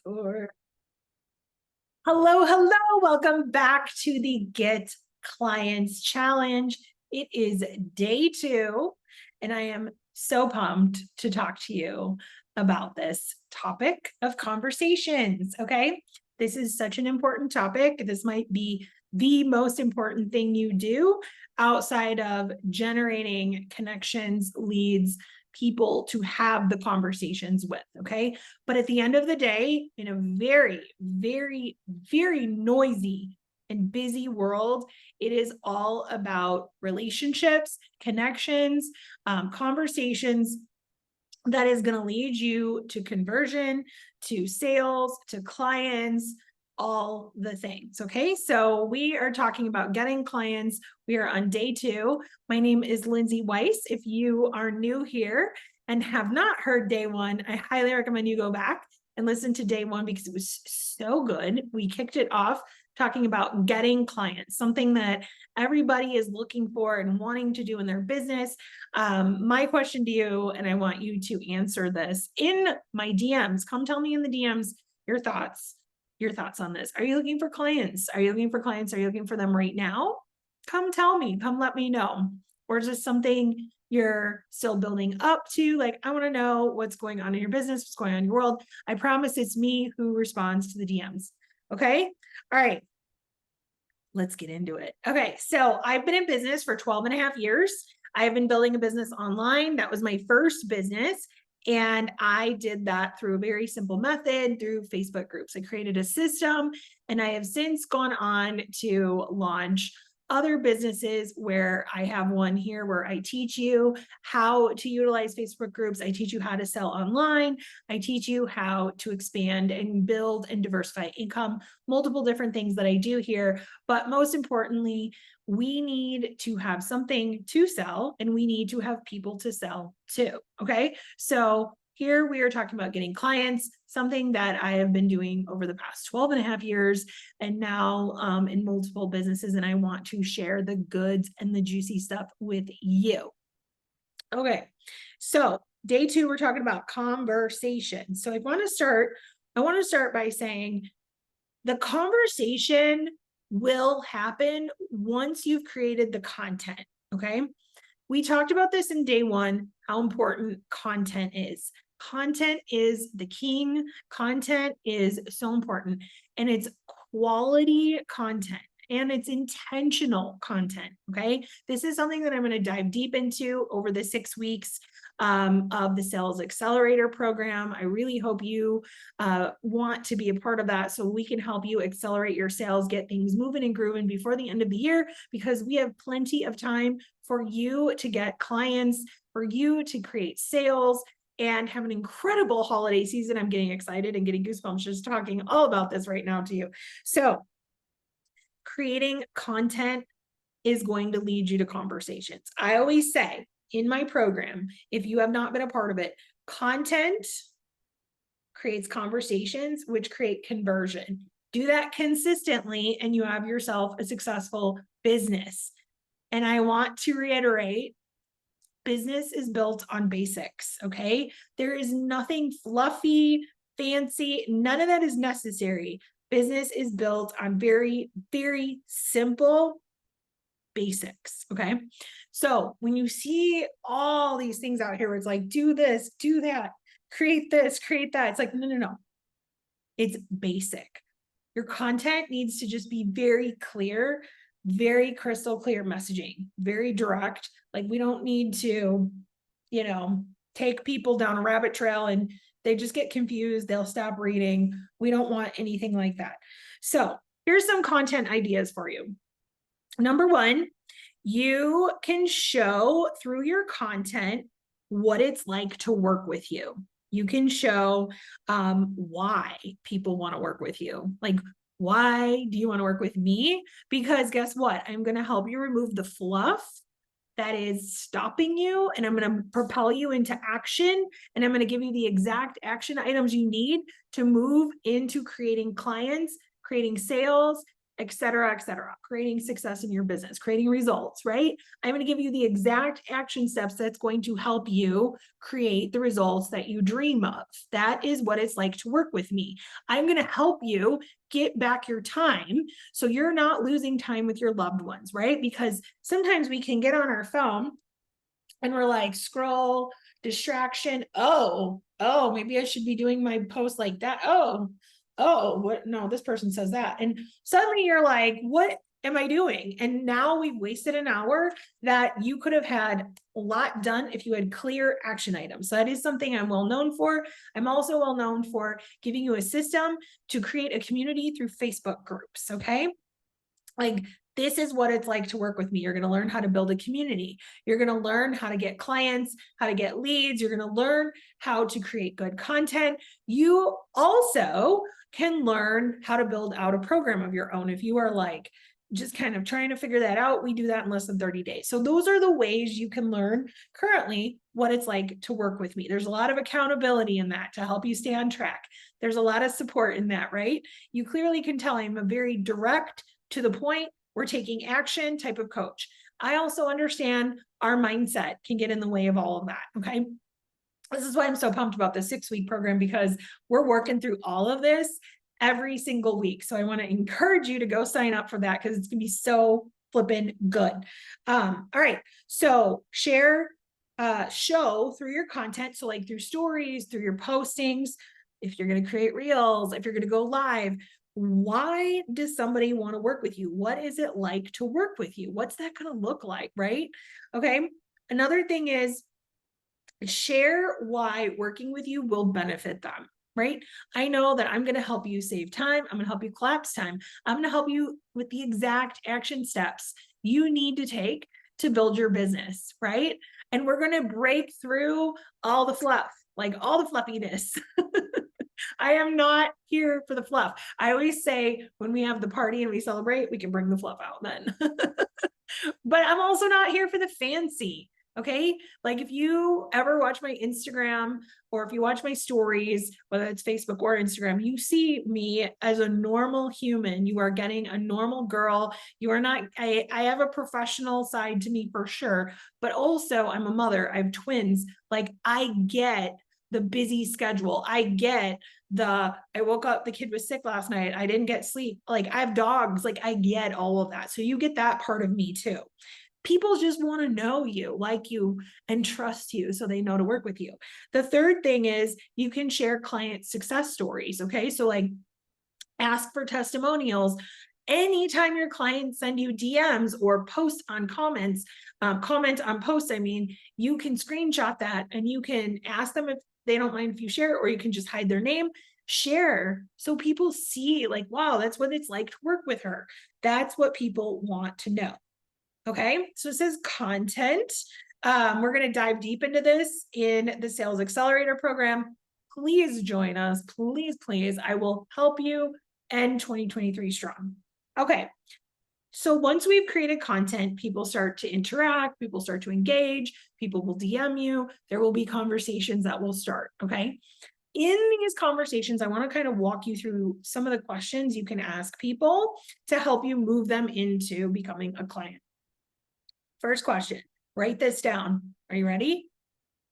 Record. Hello, hello. Welcome back to the Get Clients Challenge. It is day 2, and I am so pumped to talk to you about this topic of conversations. Okay. This is such an important topic. This might be the most important thing you do outside of generating connections, leads, people to have the conversations with. Okay. But at the end of the day, in a very, very, very noisy and busy world, it is all about relationships, connections, conversations that is going to lead you to conversion, to sales, to clients, all the things. Okay. So we are talking about getting clients. We are on day 2. My name is Lyndsi Weiss. If you are new here and have not heard day 1, I highly recommend you go back and listen to day 1 because it was so good. We kicked it off talking about getting clients, something that everybody is looking for and wanting to do in their business. My question to you, and I want you to answer this in my DMs. Come tell me in the DMs your thoughts on this. Are you looking for clients? Are you looking for clients? Are you looking for them right now? Come tell me, come let me know. Or is this something you're still building up to? Like, I want to know what's going on in your business, what's going on in your world. I promise it's me who responds to the DMs. Okay. All right. Let's get into it. Okay. So I've been in business for 12 and a half years. I have been building a business online. That was my first business. And I did that through a very simple method through Facebook groups. I created a system, and I have since gone on to launch other businesses where I have one here where I teach you how to utilize Facebook groups. I teach you how to sell online. I teach you how to expand and build and diversify income, multiple different things that I do here. But most importantly, we need to have something to sell, and we need to have people to sell to. Okay. So here we are talking about getting clients, something that I have been doing over the past 12 and a half years, and now in multiple businesses. And I want to share the goods and the juicy stuff with you. Okay. So day 2, we're talking about conversation. So I want to start by saying the conversation will happen once you've created the content. Okay. We talked about this in day 1, how important content is. Content is the king. Content is so important, and it's quality content, and it's intentional content. Okay. This is something that I'm going to dive deep into over the 6 weeks of the Sales Accelerator program. I really hope you want to be a part of that so we can help you accelerate your sales, get things moving and grooving before the end of the year, because we have plenty of time for you to get clients, for you to create sales, and have an incredible holiday season. I'm getting excited and getting goosebumps just talking all about this right now to you. So creating content is going to lead you to conversations. I always say in my program, if you have not been a part of it, content creates conversations, which create conversion. Do that consistently, and you have yourself a successful business. And I want to reiterate, business is built on basics. Okay. There is nothing fluffy, fancy. None of that is necessary. Business is built on very, very simple basics. Okay. So when you see all these things out here where it's like, do this, do that, create this, create that, it's like, no. It's basic. Your content needs to just be very clear, very crystal clear messaging, very direct. Like, we don't need to, take people down a rabbit trail and they just get confused. They'll stop reading. We don't want anything like that. So here's some content ideas for you. Number 1, you can show through your content what it's like to work with you. You can show why people want to work with you. Like, why do you want to work with me? Because guess what? I'm going to help you remove the fluff that is stopping you, and I'm going to propel you into action, and I'm going to give you the exact action items you need to move into creating clients, creating sales, et cetera, creating success in your business, creating results, right? I'm going to give you the exact action steps that's going to help you create the results that you dream of. That is what it's like to work with me. I'm going to help you get back your time so you're not losing time with your loved ones, right? Because sometimes we can get on our phone and we're like, scroll, distraction. Oh, maybe I should be doing my post like that. What? No, this person says that. And suddenly you're like, what am I doing? And now we've wasted an hour that you could have had a lot done if you had clear action items. So that is something I'm well known for. I'm also well known for giving you a system to create a community through Facebook groups. Okay. Like, this is what it's like to work with me. You're going to learn how to build a community. You're going to learn how to get clients, how to get leads. You're going to learn how to create good content. You also can learn how to build out a program of your own. If you are like just kind of trying to figure that out, we do that in less than 30 days. So those are the ways you can learn currently what it's like to work with me. There's a lot of accountability in that to help you stay on track. There's a lot of support in that, right? You clearly can tell I'm a very direct, to the point, we're taking action type of coach. I also understand our mindset can get in the way of all of that. Okay. This is why I'm so pumped about the 6-week program, because we're working through all of this every single week. So I want to encourage you to go sign up for that, because it's going to be so flipping good. All right. So share, show through your content. So like through stories, through your postings, if you're going to create reels, if you're going to go live, why does somebody want to work with you? What is it like to work with you? What's that going to look like, right? Okay. Another thing is share why working with you will benefit them, right? I know that I'm going to help you save time. I'm going to help you collapse time. I'm going to help you with the exact action steps you need to take to build your business, right? And we're going to break through all the fluff, like all the fluffiness. I am not here for the fluff. I always say when we have the party and we celebrate, we can bring the fluff out then. But I'm also not here for the fancy. Okay. Like if you ever watch my Instagram or if you watch my stories, whether it's Facebook or Instagram, you see me as a normal human. You are getting a normal girl. You are not, I have a professional side to me for sure, but also I'm a mother. I have twins. Like I get the busy schedule. I get I woke up, the kid was sick last night. I didn't get sleep. Like I have dogs. Like I get all of that. So you get that part of me too. People just want to know you, like you, and trust you so they know to work with you. The third thing is you can share client success stories. Okay. So like ask for testimonials. Anytime your clients send you DMs or post on comments, comment on posts, I mean, you can screenshot that and you can ask them if they don't mind if you share, or you can just hide their name, share. So people see like, wow, that's what it's like to work with her. That's what people want to know. Okay. So it says content. We're going to dive deep into this in the Sales Accelerator program. Please join us. Please, please. I will help you end 2023 strong. Okay. So once we've created content, people start to interact, people start to engage, people will DM you, there will be conversations that will start, okay? In these conversations, I want to kind of walk you through some of the questions you can ask people to help you move them into becoming a client. First question, write this down. Are you ready?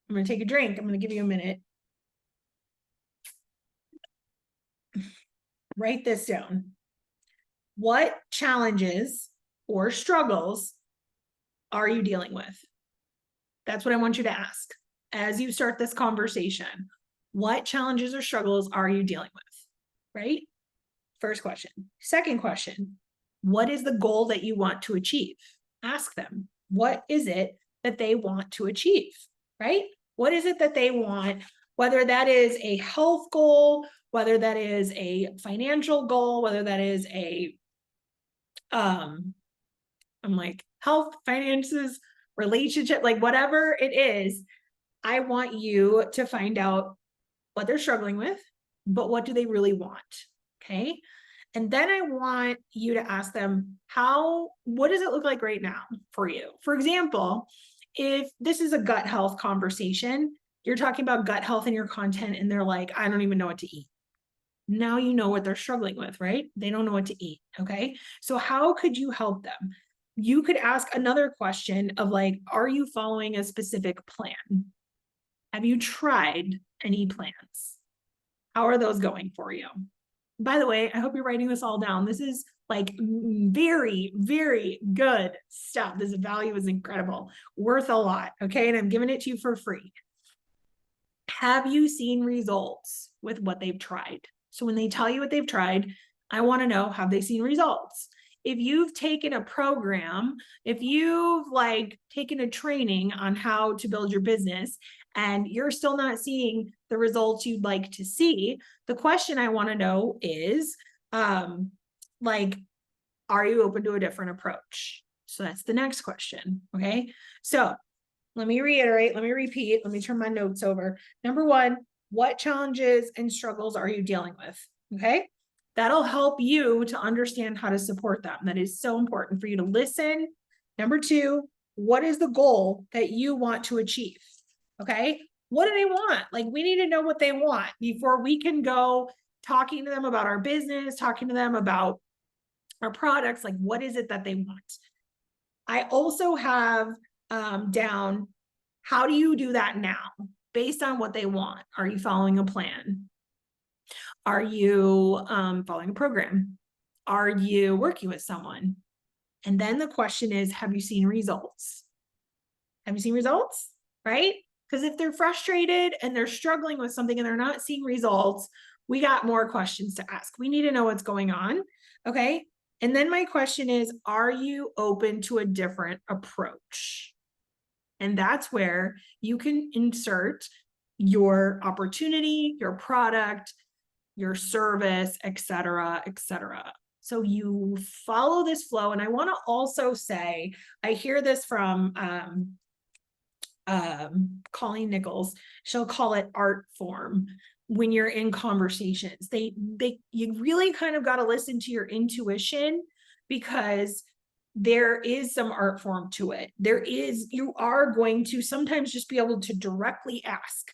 I'm going to take a drink. I'm going to give you a minute. Write this down. What challenges or struggles are you dealing with? That's what I want you to ask as you start this conversation. What challenges or struggles are you dealing with? Right? First question. Second question, what is the goal that you want to achieve? Ask them, what is it that they want to achieve? Right? What is it that they want? Whether that is a health goal, whether that is a financial goal, whether that is a I'm like health, finances, relationship, like whatever it is, I want you to find out what they're struggling with, but what do they really want? Okay. And then I want you to ask them, what does it look like right now for you? For example, if this is a gut health conversation, you're talking about gut health in your content and they're like, I don't even know what to eat. Now you know what they're struggling with, right? They don't know what to eat. Okay. So how could you help them? You could ask another question of like, are you following a specific plan? Have you tried any plans? How are those going for you? By the way, I hope you're writing this all down. This is like very, very good stuff. This value is incredible, worth a lot. Okay. And I'm giving it to you for free. Have you seen results with what they've tried? So when they tell you what they've tried, I want to know, have they seen results? If you've taken a program, if you've like taken a training on how to build your business and you're still not seeing the results you'd like to see, the question I want to know is, like, are you open to a different approach? So that's the next question. Okay. So let me reiterate, let me repeat, let me turn my notes over. Number one, what challenges and struggles are you dealing with? Okay. That'll help you to understand how to support them. That is so important for you to listen. Number two, what is the goal that you want to achieve? Okay. What do they want? Like, we need to know what they want before we can go talking to them about our business, talking to them about our products. Like, what is it that they want? I also have down, how do you do that now based on what they want? Are you following a plan? Are you following a program? Are you working with someone? And then the question is, have you seen results? Have you seen results? Right? Because if they're frustrated and they're struggling with something and they're not seeing results, we got more questions to ask. We need to know what's going on. Okay. And then my question is, are you open to a different approach? And that's where you can insert your opportunity, your product, your service, et cetera, et cetera. So you follow this flow. And I want to also say, I hear this from Colleen Nichols. She'll call it art form. When you're in conversations, you really kind of got to listen to your intuition, because there is some art form to it. You are going to sometimes just be able to directly ask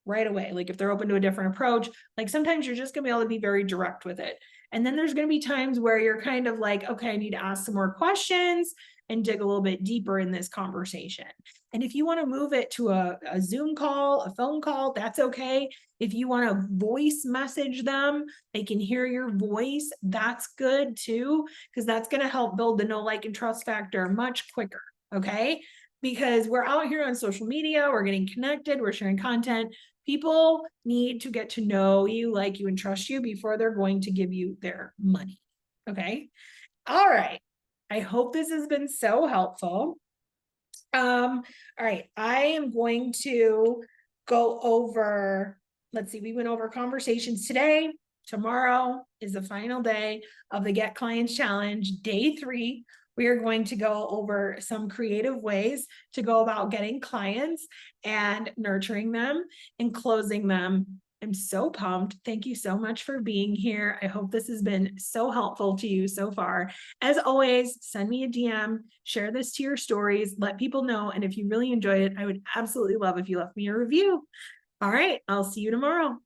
right away. Like if they're open to a different approach, like sometimes you're just gonna be able to be very direct with it. And then there's going to be times where you're kind of like, okay, I need to ask some more questions and dig a little bit deeper in this conversation. And if you want to move it to a Zoom call, a phone call, that's okay. If you want to voice message them, they can hear your voice. That's good too, because that's going to help build the know, like, and trust factor much quicker. Okay. Because we're out here on social media, we're getting connected, we're sharing content. People need to get to know you, like you, and trust you before they're going to give you their money. Okay. All right. I hope this has been so helpful. All right. I am going to go over, let's see, we went over conversations today. Tomorrow is the final day of the Get Clients Challenge, day 3. We are going to go over some creative ways to go about getting clients and nurturing them and closing them. I'm so pumped. Thank you so much for being here. I hope this has been so helpful to you so far. As always, send me a DM, share this to your stories, let people know. And if you really enjoy it, I would absolutely love if you left me a review. All right, I'll see you tomorrow.